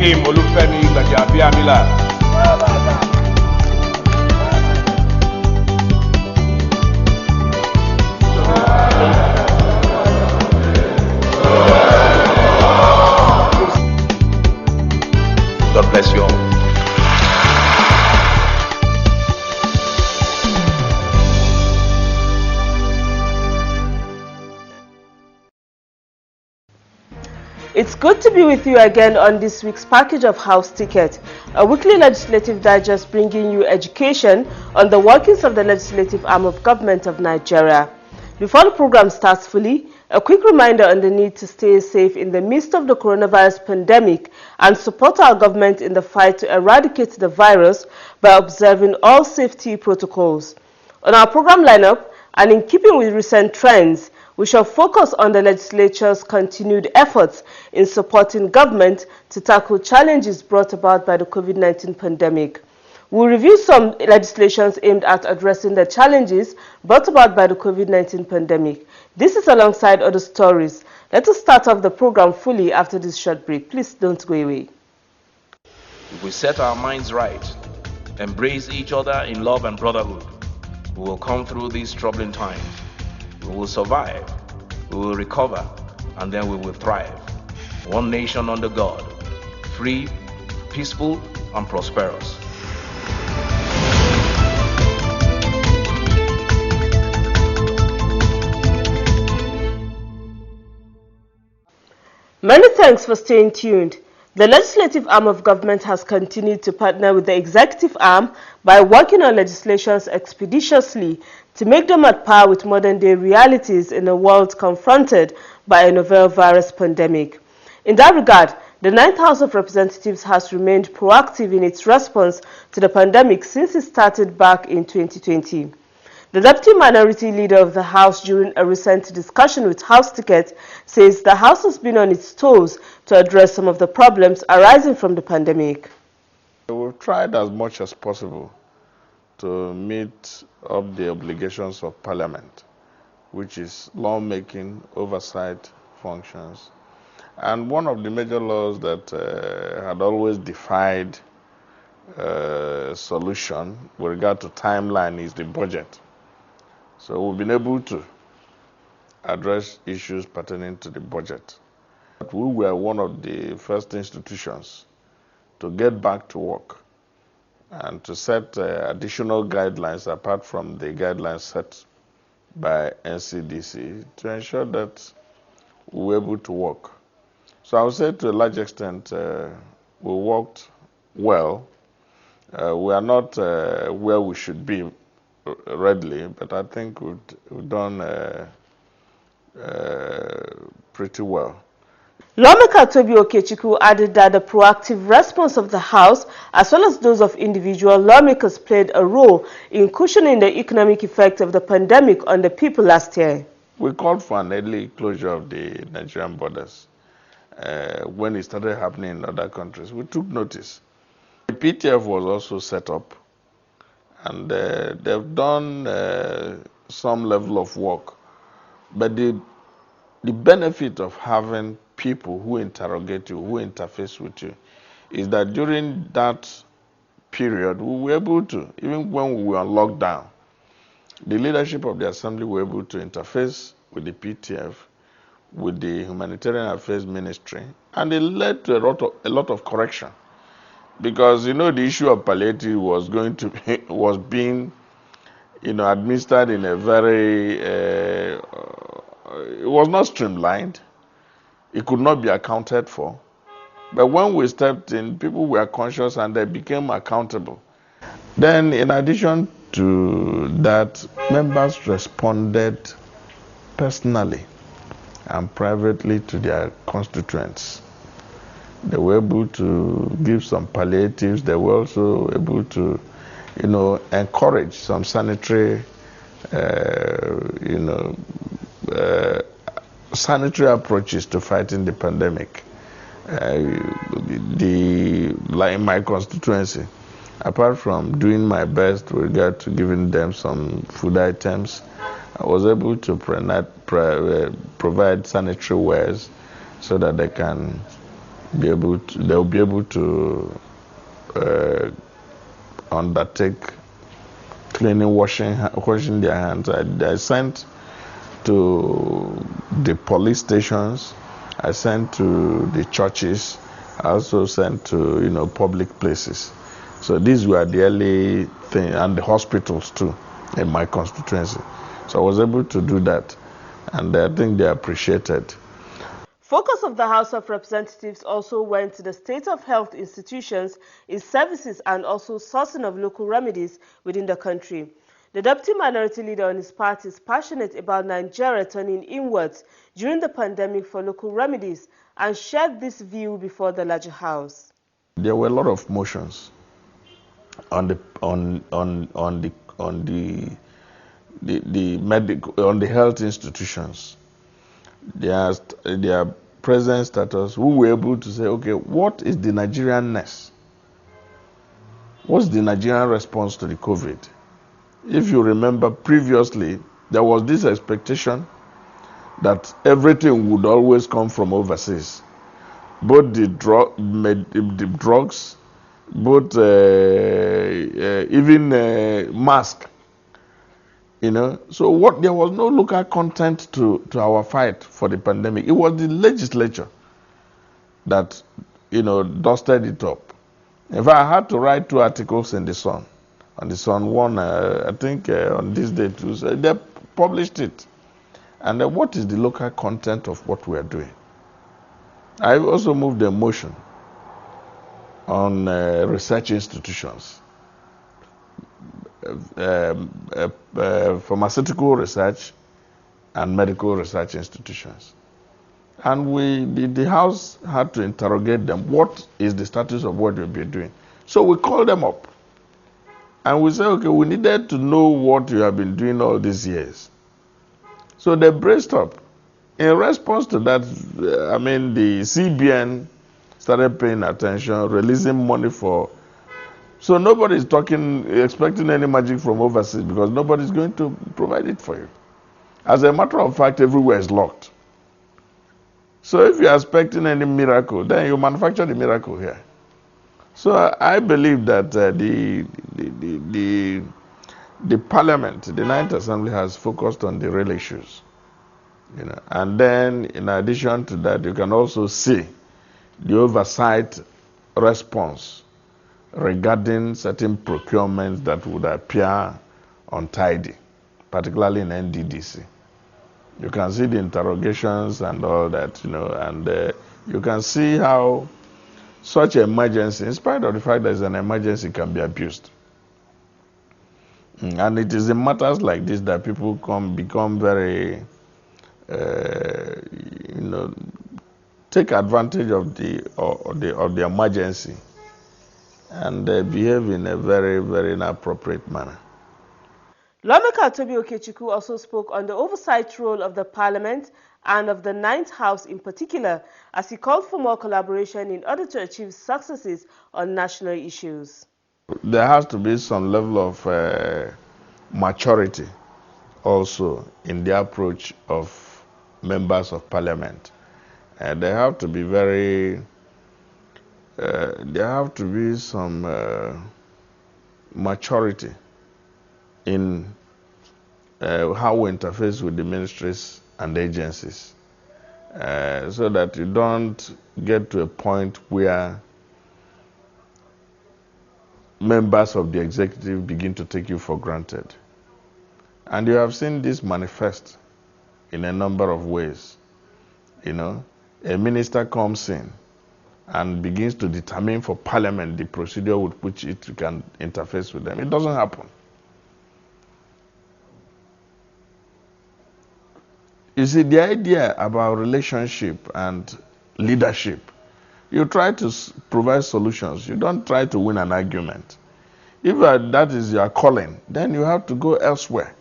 Akeem Olufemi Gbajabiamila. God bless you all. It's good to be with you again on this week's package of House Ticket, a weekly legislative digest bringing you education on the workings of the legislative arm of government of Nigeria. Before the program starts fully, a quick reminder on the need to stay safe in the midst of the coronavirus pandemic and support our government in the fight to eradicate the virus by observing all safety protocols. On our program lineup, and in keeping with recent trends, we shall focus on the legislature's continued efforts in supporting government to tackle challenges brought about by the COVID-19 pandemic. We'll review some legislations aimed at addressing the challenges brought about by the COVID-19 pandemic. This is alongside other stories. Let us start off the program fully after this short break. Please don't go away. If we set our minds right, embrace each other in love and brotherhood, we will come through these troubling times. We will survive, we will recover, and then we will thrive. One nation under God, free, peaceful, and prosperous. Many thanks for staying tuned. The legislative arm of government has continued to partner with the executive arm by working on legislations expeditiously to make them at par with modern-day realities in a world confronted by a novel virus pandemic. In that regard, the Ninth House of Representatives has remained proactive in its response to the pandemic since it started back in 2020. The Deputy Minority Leader of the House, during a recent discussion with House Ticket, says the House has been on its toes to address some of the problems arising from the pandemic. We've tried as much as possible to meet up the obligations of Parliament, which is lawmaking, oversight functions. And one of the major laws that had always defied solution with regard to timeline is the budget. So we've been able to address issues pertaining to the budget. But we were one of the first institutions to get back to work and to set additional guidelines apart from the guidelines set by NCDC to ensure that we were able to work. So I would say to a large extent we worked well. We are not where we should be readily, but I think we've done pretty well. Lawmaker Toby Okechukwu added that the proactive response of the House, as well as those of individual lawmakers, played a role in cushioning the economic effect of the pandemic on the people last year. We called for an early closure of the Nigerian borders when it started happening in other countries. We took notice. The PTF was also set up, and they've done some level of work. But the benefit of having people who interrogate you, who interface with you, is that during that period, we were able to, even when we were on lockdown, the leadership of the Assembly were able to interface with the PTF, with the Humanitarian Affairs Ministry, and it led to a lot of correction. Because, you know, the issue of palliative was being, you know, administered in a very, it was not streamlined. It could not be accounted for. But when we stepped in, people were conscious and they became accountable. Then, in addition to that, members responded personally and privately to their constituents. They were able to give some palliatives. They were also able to, you know, encourage some sanitary, sanitary approaches to fighting the pandemic. Like in my constituency, apart from doing my best with regard to giving them some food items, I was able to provide sanitary wares so that they can they'll be able to undertake cleaning, washing their hands. I sent to the police stations, I sent to the churches, I also sent to public places. So these were the early thing, and the hospitals too in my constituency. So I was able to do that, and I think they appreciated. Focus of the House of Representatives also went to the state of health institutions, its services, and also sourcing of local remedies within the country. The Deputy Minority Leader on his part is passionate about Nigeria turning inwards during the pandemic for local remedies and shared this view before the larger House. There were a lot of motions on the health institutions. Their present status. We were able to say, okay, what is the Nigerianness? What's the Nigerian response to the COVID? If you remember previously, there was this expectation that everything would always come from overseas. Both the drugs, both even mask. So there was no local content to our fight for the pandemic. It was the legislature that dusted it up. In fact, I had to write 2 articles in the Sun. On the Sun, one I think on this day too. So they published it. And what is the local content of what we are doing? I also moved a motion on research institutions. Pharmaceutical research and medical research institutions. And the House had to interrogate them. What is the status of what we've been doing? So we called them up. And we said, okay, we needed to know what you have been doing all these years. So they braced up. In response to that, the CBN started paying attention, releasing money for. So nobody is expecting any magic from overseas because nobody is going to provide it for you. As a matter of fact, everywhere is locked. So if you are expecting any miracle, then you manufacture the miracle here. So I believe that the Parliament, the Ninth Assembly, has focused on the real issues. And then, in addition to that, you can also see the oversight response regarding certain procurements that would appear untidy, particularly in NDDC. You can see the interrogations and all that, and you can see how such an emergency, in spite of the fact that it's an emergency, can be abused. And it is in matters like this that people become very, take advantage of the emergency and behave in a very, very inappropriate manner. Lawmaker Toby Okechukwu also spoke on the oversight role of the Parliament and of the Ninth House in particular, as he called for more collaboration in order to achieve successes on national issues. There has to be some level of maturity also in the approach of members of Parliament. There have to be some maturity in how we interface with the ministries and agencies, so that you don't get to a point where members of the executive begin to take you for granted. And you have seen this manifest in a number of ways. A minister comes in and begins to determine for Parliament the procedure with which it can interface with them. It doesn't happen. You see, the idea about relationship and leadership, you try to provide solutions. You don't try to win an argument. If that is your calling, then you have to go elsewhere.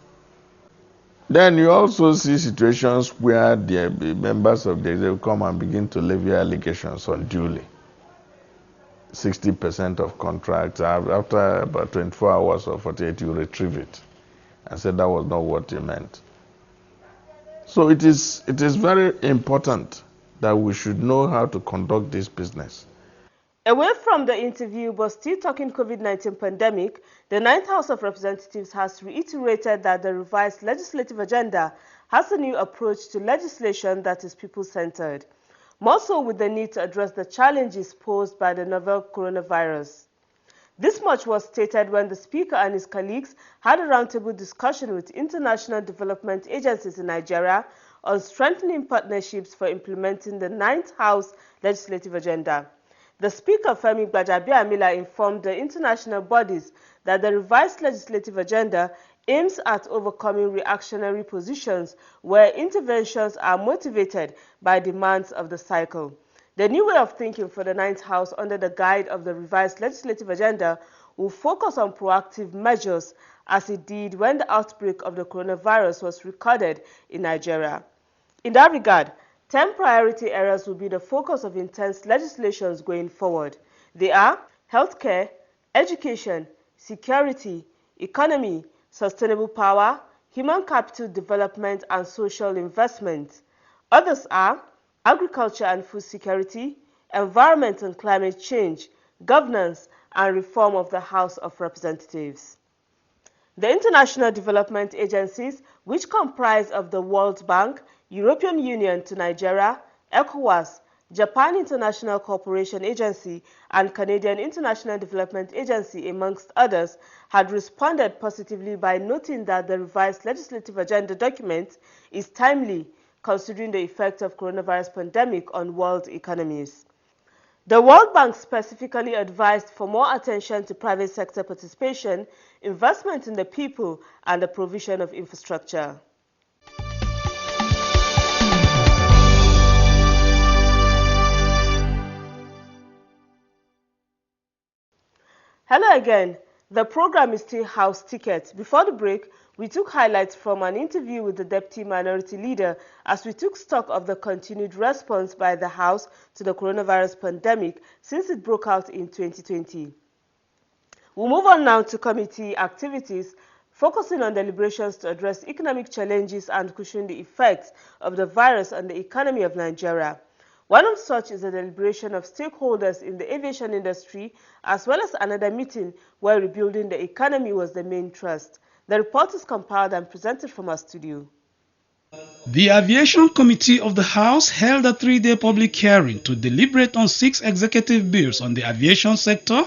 Then you also see situations where the members of the executive come and begin to levy allegations unduly. 60% of contracts, after about 24 hours or 48, you retrieve it and say that was not what you meant. So it is very important that we should know how to conduct this business. Away from the interview, but still talking COVID-19 pandemic, the Ninth House of Representatives has reiterated that the revised legislative agenda has a new approach to legislation that is people-centered, more so with the need to address the challenges posed by the novel coronavirus. This much was stated when the Speaker and his colleagues had a roundtable discussion with international development agencies in Nigeria on strengthening partnerships for implementing the Ninth House legislative agenda. The Speaker, Femi Gbajabiamila, informed the international bodies that the revised legislative agenda aims at overcoming reactionary positions where interventions are motivated by demands of the cycle. The new way of thinking for the Ninth House under the guide of the revised legislative agenda will focus on proactive measures as it did when the outbreak of the coronavirus was recorded in Nigeria. In that regard, 10 priority areas will be the focus of intense legislations going forward. They are healthcare, education, security, economy, sustainable power, human capital development, and social investment. Others are agriculture and food security, environment and climate change, governance, and reform of the House of Representatives. The international development agencies, which comprise of the World Bank, European Union to Nigeria, ECOWAS, Japan International Cooperation Agency, and Canadian International Development Agency, amongst others, had responded positively by noting that the revised legislative agenda document is timely, considering the effect of coronavirus pandemic on world economies. The World Bank specifically advised for more attention to private sector participation, investment in the people, and the provision of infrastructure. Hello again. The program is still House Ticket. Before the break, we took highlights from an interview with the Deputy Minority Leader as we took stock of the continued response by the House to the coronavirus pandemic since it broke out in 2020. We'll move on now to committee activities, focusing on deliberations to address economic challenges and cushion the effects of the virus on the economy of Nigeria. One of such is a deliberation of stakeholders in the aviation industry, as well as another meeting where rebuilding the economy was the main thrust. The report is compiled and presented from our studio. The Aviation Committee of the House held a 3-day public hearing to deliberate on 6 executive bills on the aviation sector,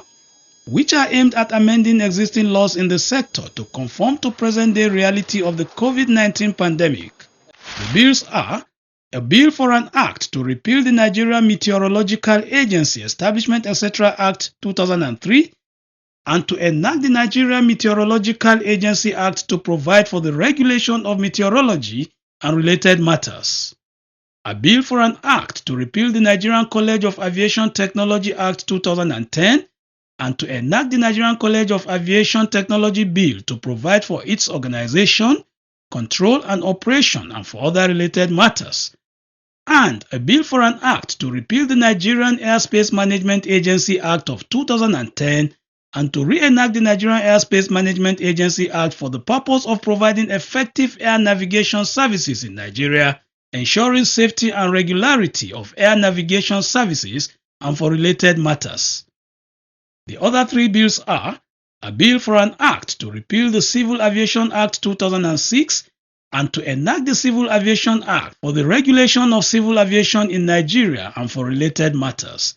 which are aimed at amending existing laws in the sector to conform to present-day reality of the COVID-19 pandemic. The bills are a bill for an act to repeal the Nigerian Meteorological Agency Establishment etc. Act 2003 and to enact the Nigerian Meteorological Agency Act to provide for the regulation of meteorology and related matters. A bill for an act to repeal the Nigerian College of Aviation Technology Act 2010 and to enact the Nigerian College of Aviation Technology Bill to provide for its organization, control and operation and for other related matters. And a bill for an act to repeal the Nigerian Airspace Management Agency Act of 2010 and to reenact the Nigerian Airspace Management Agency Act for the purpose of providing effective air navigation services in Nigeria, ensuring safety and regularity of air navigation services and for related matters. The other 3 bills are a bill for an act to repeal the Civil Aviation Act 2006 and to enact the Civil Aviation Act for the regulation of civil aviation in Nigeria and for related matters.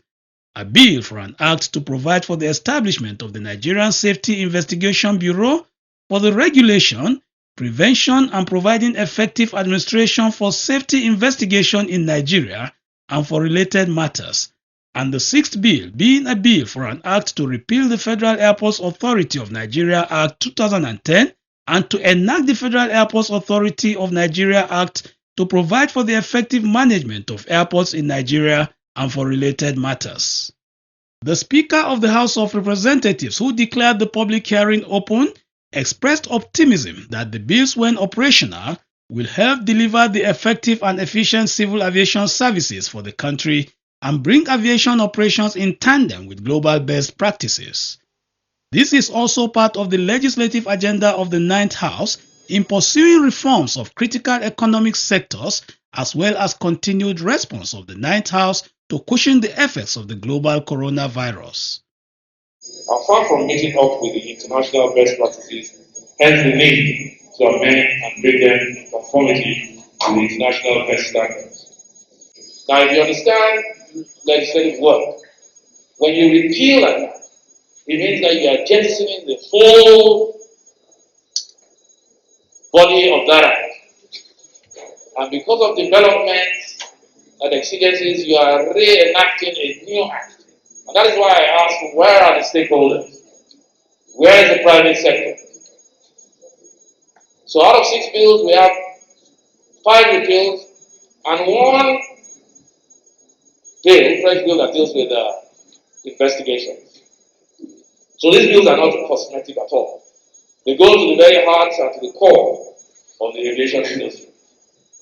A bill for an act to provide for the establishment of the Nigerian Safety Investigation Bureau for the regulation, prevention and providing effective administration for safety investigation in Nigeria and for related matters. And the 6th bill being a bill for an act to repeal the Federal Airports Authority of Nigeria Act 2010 and to enact the Federal Airports Authority of Nigeria Act to provide for the effective management of airports in Nigeria and for related matters. The Speaker of the House of Representatives, who declared the public hearing open, expressed optimism that the bills, when operational, will help deliver the effective and efficient civil aviation services for the country and bring aviation operations in tandem with global best practices. This is also part of the legislative agenda of the Ninth House, in pursuing reforms of critical economic sectors as well as continued response of the Ninth House to cushion the effects of the global coronavirus. Apart from meeting up with the international best practices, hence the need to amend and bring them in conformity with the international best standards. Now, if you understand legislative work, when you repeal like that, it means that you are jettisoning the whole body of that act. And because of developments and exigencies, you are reenacting a new act. And that is why I ask, where are the stakeholders? Where is the private sector? So out of 6 bills, we have 5 repeals and 1 bill, fresh bill that deals with investigations. So these bills are not cosmetic at all. They go to the very heart and to the core of the aviation industry.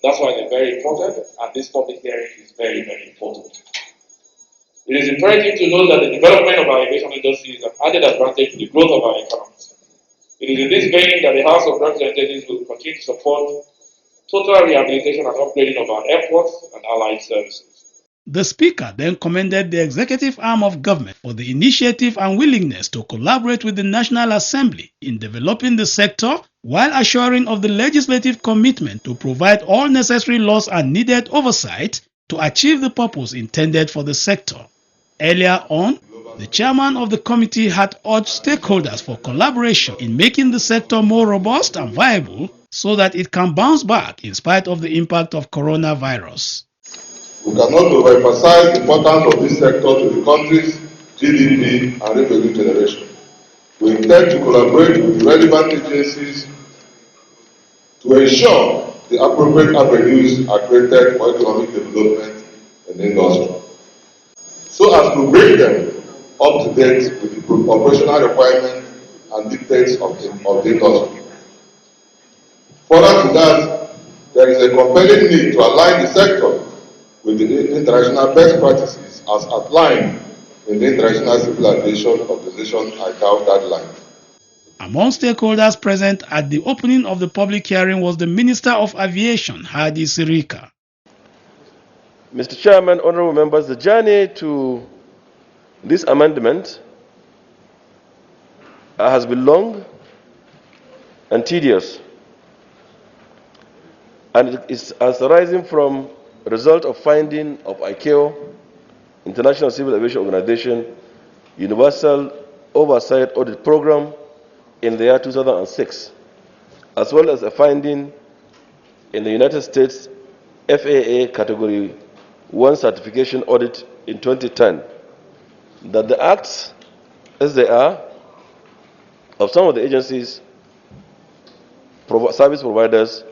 That's why they're very important, and this public hearing is very, very important. It is imperative to know that the development of our aviation industry is an added advantage to the growth of our economies. It is in this vein that the House of Representatives will continue to support total rehabilitation and upgrading of our airports and allied services. The Speaker then commended the executive arm of government for the initiative and willingness to collaborate with the National Assembly in developing the sector, while assuring of the legislative commitment to provide all necessary laws and needed oversight to achieve the purpose intended for the sector. Earlier on, the chairman of the committee had urged stakeholders for collaboration in making the sector more robust and viable so that it can bounce back in spite of the impact of coronavirus. We cannot overemphasize the importance of this sector to the country's GDP and revenue generation. We intend to collaborate with the relevant agencies to ensure the appropriate avenues are created for economic development in the industry, so as to bring them up to date with the operational requirements and dictates of the industry. Further to that, there is a compelling need to align the sector with the international best practices as outlined in the International Civil Aviation Organization ICAO guidelines. Among stakeholders present at the opening of the public hearing was the Minister of Aviation, Hadi Sirika. Mr. Chairman, honorable members, the journey to this amendment has been long and tedious, and it is arising from a result of finding of ICAO, International Civil Aviation Organization, Universal Oversight Audit Program in the year 2006, as well as a finding in the United States FAA Category 1 certification audit in 2010, that the acts, as they are, of some of the agencies, service providers,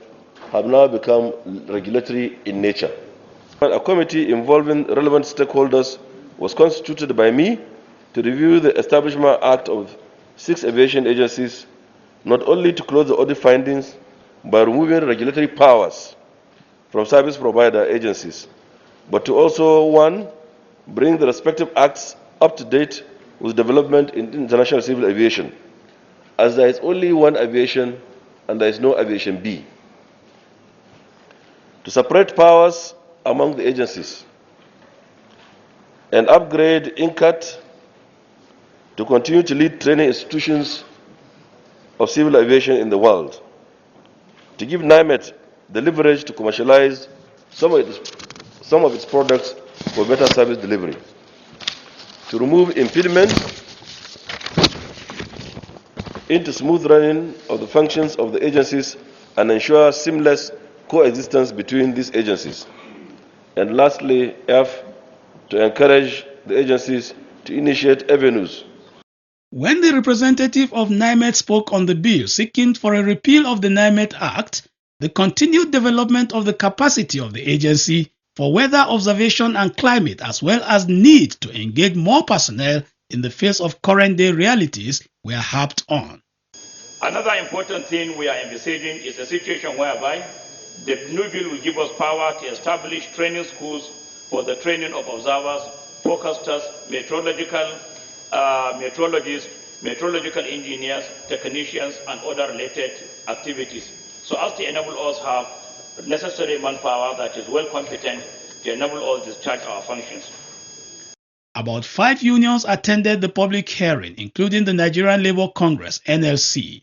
have now become regulatory in nature. A committee involving relevant stakeholders was constituted by me to review the Establishment Act of 6 aviation agencies, not only to close the audit findings by removing regulatory powers from service provider agencies, but to also, 1, bring the respective acts up to date with development in international civil aviation, as there is only one aviation and there is no aviation B. To separate powers among the agencies and upgrade INCAT to continue to lead training institutions of civil aviation in the world, to give NIMET the leverage to commercialize some of its products for better service delivery, to remove impediment into smooth running of the functions of the agencies and ensure seamless coexistence between these agencies. And lastly, F, to encourage the agencies to initiate avenues. When the representative of NIMET spoke on the bill seeking for a repeal of the NIMET Act, the continued development of the capacity of the agency for weather observation and climate, as well as need to engage more personnel in the face of current-day realities, were harped on. Another important thing we are envisaging is a situation whereby the new bill will give us power to establish training schools for the training of observers, forecasters, meteorologists, meteorological engineers, technicians, and other related activities. so as to enable us have necessary manpower that is well competent to enable us discharge our functions. About 5 unions attended the public hearing, including the Nigerian Labour Congress (NLC).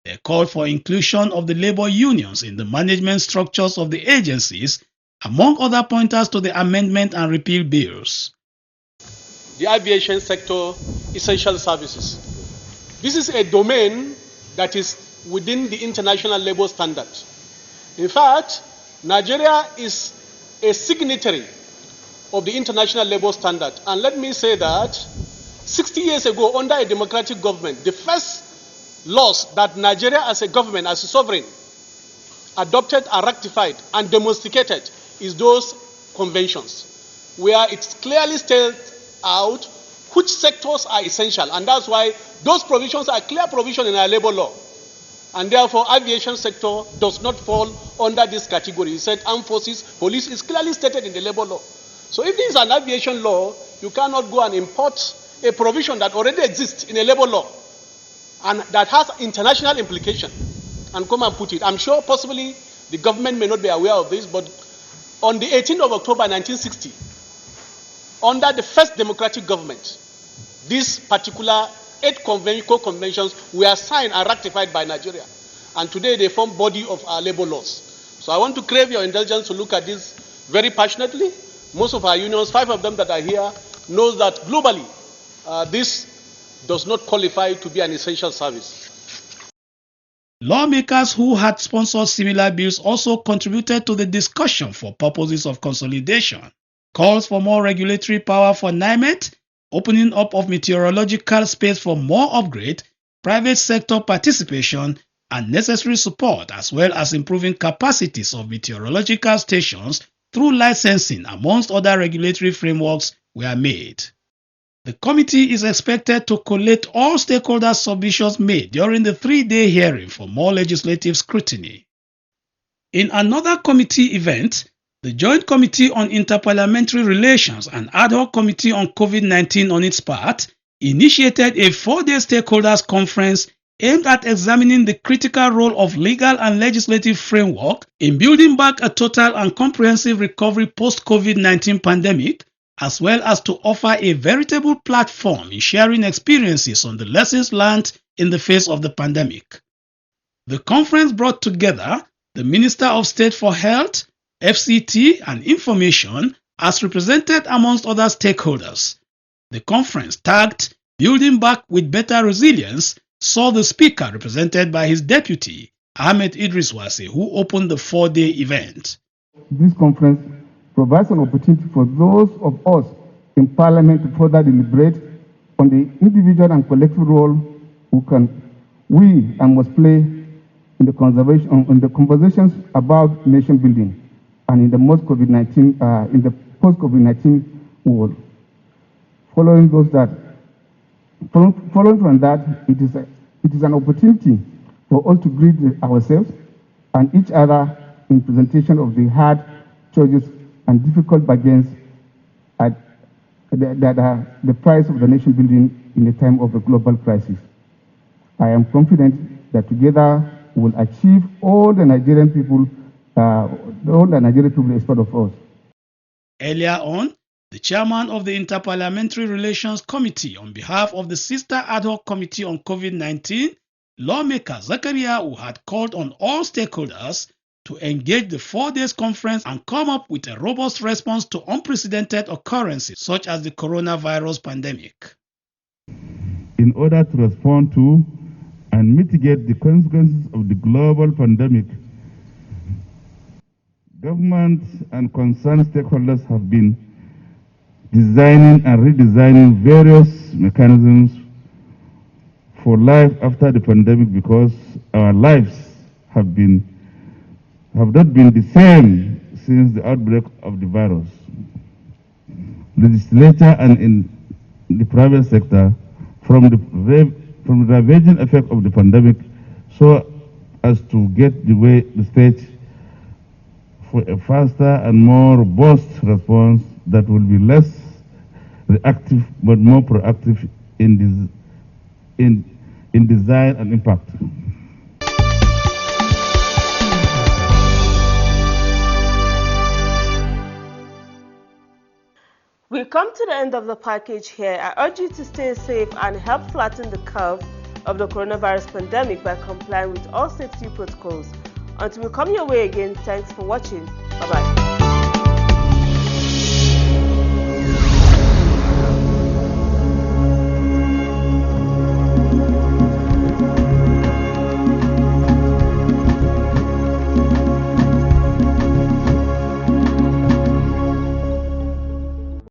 They called for inclusion of the labor unions in the management structures of the agencies, among other pointers to the amendment and repeal bills. The aviation sector, essential services. This is a domain that is within the international labor standard. In fact, Nigeria is a signatory of the international labor standard. And let me say that 60 years ago, under a democratic government, the first laws that Nigeria as a government, as a sovereign, adopted and ratified and domesticated is those conventions, where it's clearly states out which sectors are essential. And that's why those provisions are clear provision in our labor law. And therefore, aviation sector does not fall under this category. He said armed forces, police is clearly stated in the labor law. So if this is an aviation law, you cannot go and import a provision that already exists in a labor law and that has international implication and come and put it. I'm sure possibly the government may not be aware of this, but on the 18th of October 1960, under the first democratic government, these particular 8 core conventions were signed and ratified by Nigeria. And today they form body of our labor laws. So I want to crave your indulgence to look at this very passionately. Most of our unions, 5 of them that are here, knows that globally this does not qualify to be an essential service. Lawmakers who had sponsored similar bills also contributed to the discussion for purposes of consolidation. Calls for more regulatory power for NIMET, opening up of meteorological space for more upgrade, private sector participation, and necessary support, as well as improving capacities of meteorological stations through licensing, amongst other regulatory frameworks, were made. The committee is expected to collate all stakeholders' submissions made during the 3-day hearing for more legislative scrutiny. In another committee event, the Joint Committee on Interparliamentary Relations and Ad hoc Committee on COVID-19 on its part initiated a 4-day stakeholders conference aimed at examining the critical role of legal and legislative framework in building back a total and comprehensive recovery post-COVID-19 pandemic, as well as to offer a veritable platform in sharing experiences on the lessons learned in the face of the pandemic. The conference brought together the Minister of State for Health, FCT, and Information as represented amongst other stakeholders. The conference, tagged Building Back with Better Resilience, saw the speaker represented by his deputy, Ahmed Idris Wase, who opened the 4-day event. This conference provides an opportunity for those of us in Parliament to further deliberate on the individual and collective role we must play in the conversations about nation building and in the post-COVID-19 world. Following from that, it is an opportunity for us to greet ourselves and each other in presentation of the hard choices and difficult bargains that are the price of the nation building in a time of a global crisis. I am confident that together we will achieve all the Nigerian people expect of us. Earlier on, the chairman of the Interparliamentary Relations Committee, on behalf of the sister ad hoc committee on COVID-19, lawmaker Zakaria, who had called on all stakeholders to engage the 4-day conference and come up with a robust response to unprecedented occurrences such as the coronavirus pandemic. In order to respond to and mitigate the consequences of the global pandemic, government and concerned stakeholders have been designing and redesigning various mechanisms for life after the pandemic, because our lives have not been the same since the outbreak of the virus. Legislature and in the private sector, from the ravaging effect of the pandemic, so as to get the stage for a faster and more robust response that will be less reactive but more proactive in design and impact. We come to the end of the package here. I urge you to stay safe and help flatten the curve of the coronavirus pandemic by complying with all safety protocols. Until we come your way again, thanks for watching. Bye-bye.